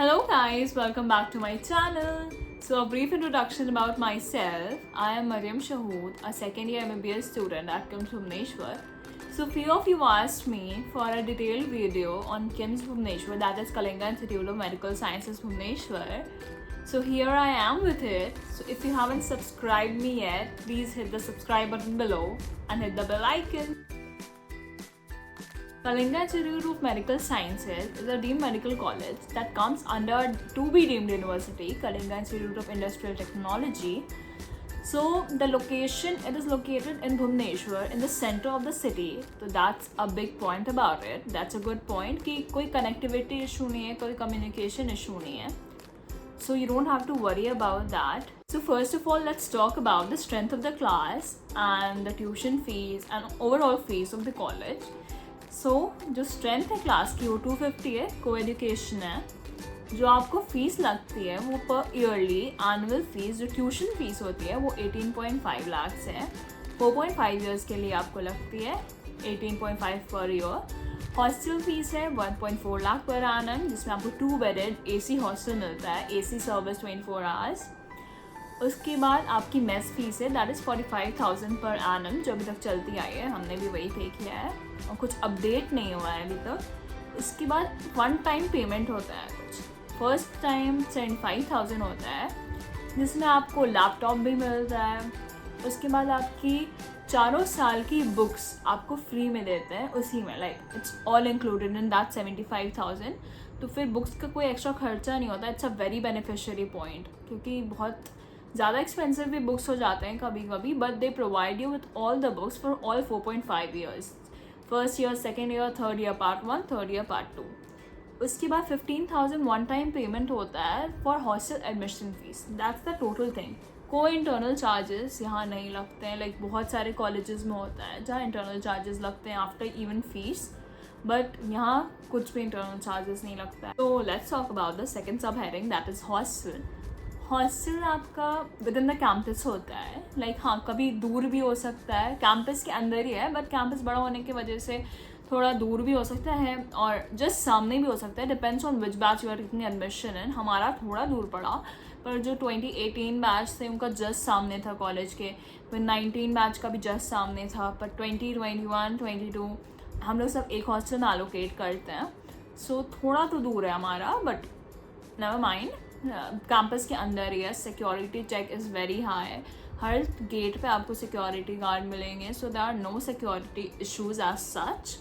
Hello guys, welcome back to my channel. So a brief introduction about myself. I am Mariam Shahood, a second year MBBS student at KIMS Bhubaneswar. So few of you asked me for a detailed video on KIMS Bhubaneswar, that is Kalinga Institute of Medical Sciences Bhubaneswar. So here I am with it. So if you haven't subscribed me yet, please hit the subscribe button below and hit the bell icon. Kalinga Institute of Medical Sciences is a deemed medical college that comes under to be deemed university, Kalinga Institute of Industrial Technology. So the location, it is located in Bhubaneswar, in the center of the city. So that's a big point about it. That's a good point कि कोई connectivity issue नहीं है, कोई communication issue नहीं है. So you don't have to worry about that. So first of all, let's talk about the strength of the class and the tuition fees and overall fees of the college. So जो strength है class की वो 250 है, को education है. जो आपको fees लगती है वो पर ईयरली एनुअल फीस जो ट्यूशन फीस होती है वो 18.5 लाख है. 4.5 ईयर्स के लिए आपको लगती है 18.5 पर ईयर. हॉस्टल फीस है 1.4 लाख पर एनम, जिसमें आपको 2 बेडेड AC हॉस्टल मिलता है, AC सर्विस 24 आवर्स. उसके बाद आपकी मेस फीस है दैट इज़ 45,000 पर एनम, जो अभी तक चलती आई है. हमने भी वही पे किया है और कुछ अपडेट नहीं हुआ है अभी तक. उसके बाद 1 टाइम पेमेंट होता है कुछ. फर्स्ट टाइम 75,000 होता है, जिसमें आपको लैपटॉप भी मिलता है. उसके बाद आपकी 4 साल की बुक्स आपको फ्री में देते हैं उसी में, like it's all included in that 75,000. तो फिर बुक्स का कोई एक्स्ट्रा खर्चा नहीं होता. It's a very beneficiary point, क्योंकि बहुत ज़्यादा एक्सपेंसिव भी बुक्स हो जाते हैं कभी कभी, but they provide you with all the books for all 4.5 years. First year, second year, third year part 1, third year part 2. उसके बाद 15,000 वन टाइम पेमेंट होता है for hostel admission fees. That's the total thing. कोई internal charges यहाँ नहीं लगते हैं, like बहुत सारे कॉलेजेस में होता है जहाँ इंटरनल चार्जेस लगते हैं आफ्टर इवन फीस, बट यहाँ कुछ भी इंटरनल चार्जेस नहीं लगता है. तो let's talk about the second sub heading, that is hostel. Hostel आपका विद इन द कैंपस होता है, लाइक हाँ कभी दूर भी हो सकता है, कैंपस के अंदर ही है बट कैंपस बड़ा होने की वजह से थोड़ा दूर भी हो सकता है और जस्ट सामने भी हो सकता है. Depends on which batch you are taking admission in. हमारा थोड़ा दूर पड़ा, पर जो 2018 बैच थे उनका जस्ट सामने था कॉलेज के. फिर 19 बैच का भी जस्ट सामने था, पर 20, 21, 22 हम लोग सब एक हॉस्टल में एलोकेट करते हैं. सो थोड़ा तो दूर है हमारा, बट नेवर माइंड. कैंपस के अंदर ही है. Security check is very high. हर गेट पे आपको सिक्योरिटी गार्ड मिलेंगे, so there are no security issues as such.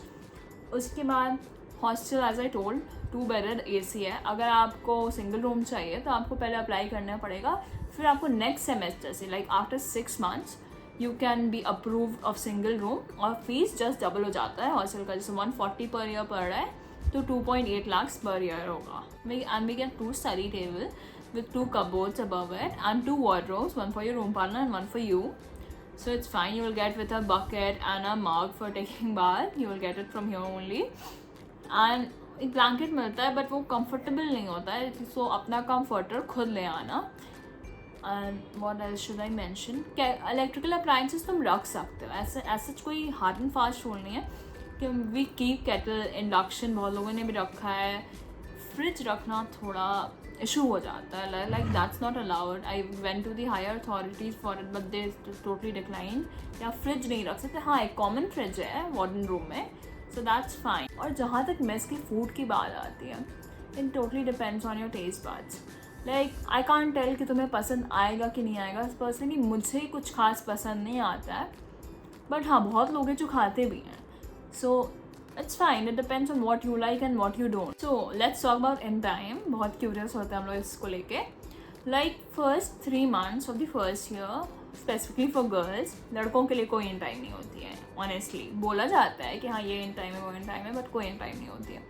उसके बाद hostel as I told 2 bedded AC है. अगर आपको सिंगल रूम चाहिए तो आपको पहले अप्लाई करना पड़ेगा, फिर आपको नेक्स्ट सेमेस्टर से like after 6 months you can be approved of single room, और फीस जस्ट डबल हो जाता है हॉस्टल का. जैसे 140 पर ईयर पड़ रहा है तो 2.8 lakhs पर ईयर होगा. And we get 2 study table with 2 cupboards above it and 2 wardrobes, one for your room partner and one for you. So it's fine. You will get with a bucket and a mug for taking bath. You will get it from here only. And एक blanket मिलता है but वो comfortable नहीं होता है, सो अपना comforter खुद ले आना. And what else should I mention, electrical appliances तुम रख सकते हो, ऐसा कोई हार्ड एंड फास्ट रूल नहीं है कि वी कीप केटल. इंडक्शन बहुत लोगों ने भी रखा है. फ्रिज रखना थोड़ा इशू हो जाता है, like that's not allowed. I went to the higher authorities for it but they totally decline. या फ्रिज नहीं रख सकते. हाँ, एक कॉमन फ्रिज है वार्डन रूम में, सो दैट्स फाइन. और जहाँ तक मेस की फूड की बात आती है, it totally depends on your taste buds. Like I can't tell कि तुम्हें पसंद आएगा कि नहीं आएगा. पर्सनली मुझे कुछ खास पसंद नहीं आता है, बट हाँ बहुत लोग हैं जो खाते भी हैं. So it's fine. It depends on what you like and what you don't. So let's talk about in time. बहुत curious होते हैं हम लोग इसको लेके. Like first 3 months of the first year, specifically for girls, लड़कों के लिए कोई in time नहीं होती है. Honestly बोला जाता है कि हाँ ये in time है वो in time है, but कोई in time नहीं होती है.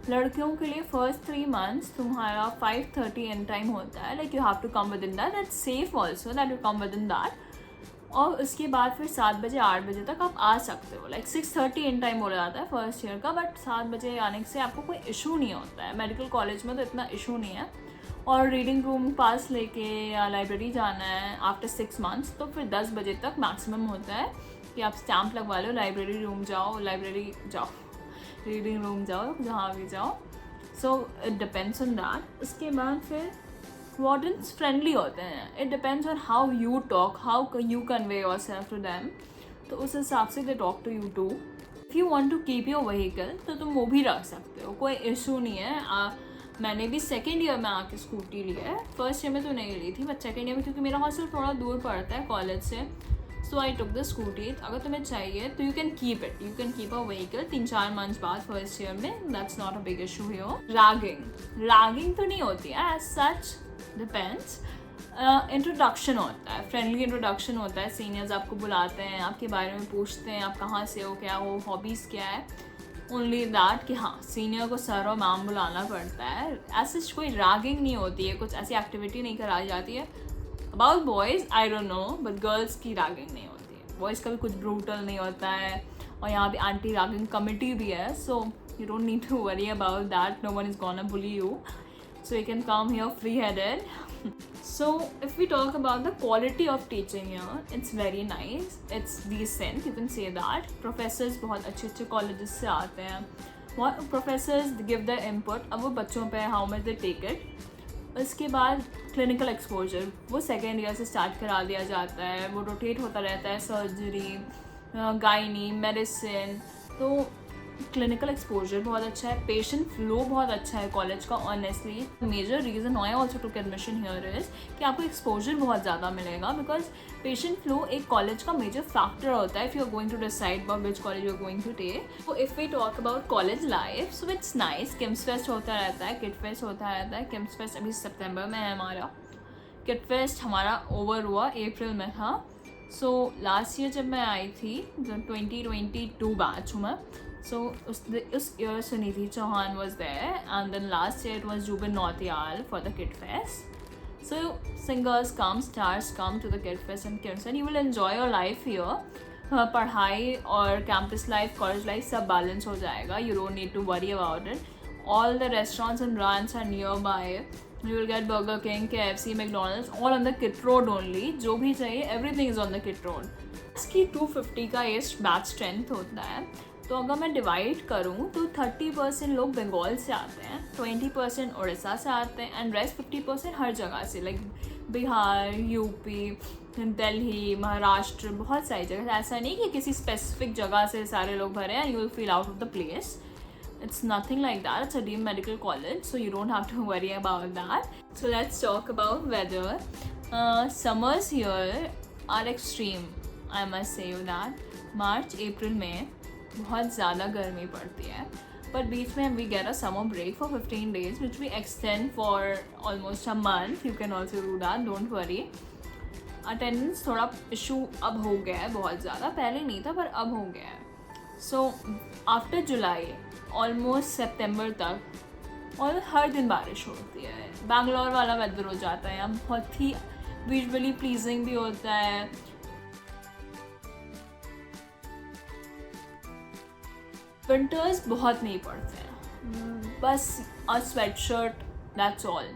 लड़कियों के लिए first 3 months तुम्हारा 5:30 in time होता है. Like you have to come within that. That's safe also that you come within that. और उसके बाद फिर 7 बजे 8 बजे तक आप आ सकते हो. लाइक 6:30 इन टाइम बोला जाता है फर्स्ट ईयर का, बट 7 बजे आने से आपको कोई इशू नहीं होता है. मेडिकल कॉलेज में तो इतना इशू नहीं है. और रीडिंग रूम पास लेके या लाइब्रेरी जाना है आफ्टर 6 months तो फिर 10 बजे तक मैक्सिमम होता है कि आप स्टैम्प लगवा लो, लाइब्रेरी रूम जाओ, रीडिंग रूम जाओ, जहाँ भी जाओ. So it depends on that. उसके बाद फिर वार्डन्स फ्रेंडली होते हैं. It depends on how you talk, how you convey yourself to them. तो उस हिसाब से they talk to you too. If you want to keep your vehicle तो तुम वो भी रख सकते हो, कोई इशू नहीं है. मैंने भी सेकेंड ईयर में आके स्कूटी ली है. फर्स्ट ईयर में तो नहीं ली थी, बट सेकेंड ईयर में क्योंकि मेरा हॉस्टल थोड़ा दूर पड़ता है कॉलेज से, सो आई टुक द स्कूटी. अगर तुम्हें चाहिए तो you can keep it, you can keep a vehicle 3-4 months बाद फर्स्ट ईयर में. That's not a big issue here. Ragging तो नहीं होती है एज सच, डिपेंड्स. इंट्रोडक्शन होता है, फ्रेंडली इंट्रोडक्शन होता है. सीनियर्स आपको बुलाते हैं, आपके बारे में पूछते हैं, आप कहाँ से हो, क्या हो, हॉबीज़ क्या है. ओनली दैट कि हाँ, सीनियर को सर और मैम बुलाना पड़ता है. ऐसे कोई रैगिंग नहीं होती है, कुछ ऐसी एक्टिविटी नहीं कराई जाती है. About boys I don't know, but girls की रैगिंग नहीं होती है. बॉयज़ का भी कुछ ब्रूटल नहीं होता है. और यहाँ पे एंटी रैगिंग कमिटी भी है, so you don't need to worry about that. No one is gonna bully you, so you can come here free-headed. So if we talk about the quality of teaching here, it's very nice, it's decent, you can say that. Professors बहुत अच्छे अच्छे colleges से आते हैं. What professors give their input, अब वो बच्चों पे how much they take it. उसके बाद क्लिनिकल एक्सपोजर वो सेकेंड ईयर से स्टार्ट करा दिया जाता है. वो रोटेट होता रहता है, सर्जरी, गायनी, मेडिसिन. तो क्लिनिकल एक्सपोजर बहुत अच्छा है. पेशेंट फ्लो बहुत अच्छा है कॉलेज का. Honestly major reason I also took admission here is कि आपको एक्सपोजर बहुत ज़्यादा मिलेगा, बिकॉज पेशेंट फ्लो एक कॉलेज का मेजर फैक्टर होता है if you are going to decide about which college you are going to take. तो if we talk about college life, so it's nice. KIMS fest होता रहता है, किड फेस्ट होता रहता है. किम्स फेस्ट अभी सितंबर में है हमारा. किड फेस्ट हमारा ओवर हुआ अप्रैल में था. सो लास्ट ईयर जब मैं आई थी, जो 2022 बैच हूँ मैं, so उस year Sunidhi Chauhan was there, and then last year it was Jubin Nautiyal for the Kid Fest. So singers come, stars come to the Kid Fest and Kids, and you will enjoy your life here. पढ़ाई और campus life, college life सब balance हो जाएगा. You don't need to worry about it. All the restaurants and brands are nearby. You will get Burger King, KFC, McDonald's, all on the Kit Road only. जो भी चाहिए everything is on the Kit Road. इसकी 250 का ये batch strength होता है. तो अगर मैं डिवाइड करूँ तो 30% लोग बंगाल से आते हैं, 20% उड़ीसा से आते हैं, एंड रेस्ट 50% हर जगह से, लाइक बिहार, यूपी, दिल्ली, महाराष्ट्र, बहुत सारी जगह. ऐसा नहीं कि किसी स्पेसिफिक जगह से सारे लोग भरे हैं, you will feel out of the place. It's nothing like that. It's a deemed medical college, so you don't have to worry about that. So let's talk about weather. Summers here are extreme, I must say you that. March, April में बहुत ज़्यादा गर्मी पड़ती है, but बीच में we get a summer break for 15 days which we extend for almost a month. You can also do that, don't worry. Attendance थोड़ा issue अब हो गया है बहुत ज़्यादा, पहले नहीं था पर अब हो गया है. So after July ऑलमोस्ट सितंबर तक और हर दिन बारिश होती है. बैंगलोर वाला वेदर हो जाता है, यहाँ बहुत ही विजुअली प्लीजिंग भी होता है. विंटर्स बहुत नहीं पड़ते हैं, बस a sweat shirt, that's all.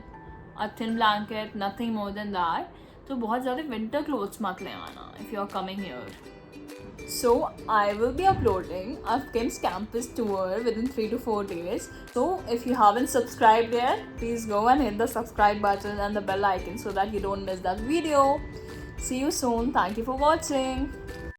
A thin blanket, nothing more than that. तो बहुत ज़्यादा विंटर क्लोथ्स मत ले आना if you are coming here. So I will be uploading a KIMS campus tour within 3 to 4 days. So if you haven't subscribed yet, please go and hit the subscribe button and the bell icon so that you don't miss that video. See you soon. Thank you for watching.